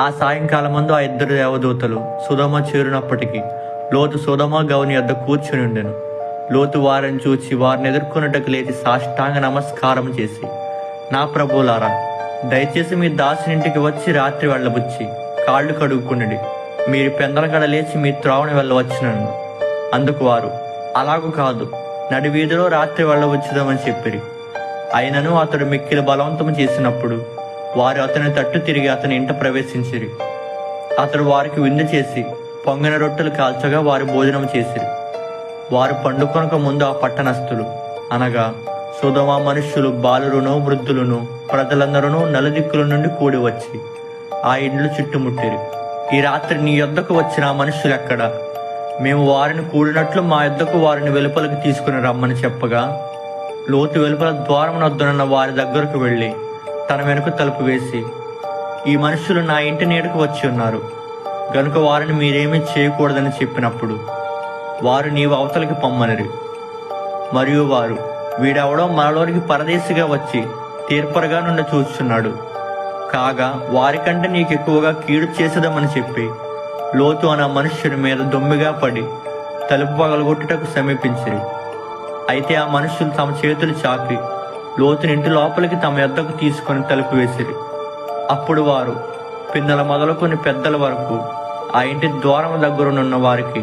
ఆ సాయంకాలమందు ఆ ఇద్దరు దేవదూతలు సొదొమ చేరినప్పటికీ లోతు సొదొమ గౌని యొద్ద కూర్చుని ఉండెను. లోతు వారిని చూచి వారిని ఎదుర్కొన్నట్టుకు లేచి సాష్టాంగ నమస్కారం చేసి, నా ప్రభువులారా, దయచేసి మీ దాసునింటికి వచ్చి రాత్రి వెళ్ళబుచ్చి కాళ్ళు కడుగుకున్నది. మీరు పెందలకడ లేచి మీ త్రోవని వెళ్ళవచ్చునను. అందుకు వారు, అలాగూ కాదు, నడి వీధిలో రాత్రి వెళ్ళవచ్చుదామని చెప్పిరి. అయినను అతడు మిక్కిలి బలవంతం చేసినప్పుడు వారు అతని తట్టు తిరిగి అతని ఇంట ప్రవేశించిరి. అతడు వారికి విందు చేసి పొంగన రొట్టెలు కాల్చగా వారు భోజనం చేసిరి. వారు పండుకొనక ముందు ఆ పట్టణస్థులు అనగా సొదొమ మనుష్యులు, బాలురును వృద్ధులను ప్రజలందరూ నలుదిక్కుల నుండి కూడి వచ్చి ఆ ఇండ్లు చుట్టుముట్టిరి. ఈ రాత్రి నీ యొద్దకు వచ్చిన ఆ మనుష్యులెక్కడ? మేము వారిని కూడినట్లు మా యొద్దకు వారిని వెలుపలకు తీసుకుని రమ్మని చెప్పగా, లోతు వెలుపల ద్వారం వద్దనున్న వారి దగ్గరకు వెళ్ళి తన వెనుక తలుపు వేసి, ఈ మనుషులు నా ఇంటి నీడకు వచ్చి ఉన్నారు గనుక వారిని మీరేమీ చేయకూడదని చెప్పినప్పుడు వారు నీవు అవతలికి పొమ్మనిరి. మరియు వారు, వీడెవడో మనలోనికి పరదేశిగా వచ్చి తీర్పరగా నుండి చూస్తున్నాడు కాగా వారికంటే నీకు ఎక్కువగా కీడు చేసేదమని చెప్పి లోతు అన్న మనుష్యుని మీద దొమ్మిగా పడి తలుపు పగలగొట్టుటకు సమీపించిరి. అయితే ఆ మనుషులు తమ చేతులు చాపి లోతుని ఇంటి లోపలికి తమ యొద్దకు తీసుకొని తలుపు వేసిరి. అప్పుడు వారు పిన్నల మొదలుకొని పెద్దల వరకు ఆ ఇంటి ద్వారం దగ్గరనున్న వారికి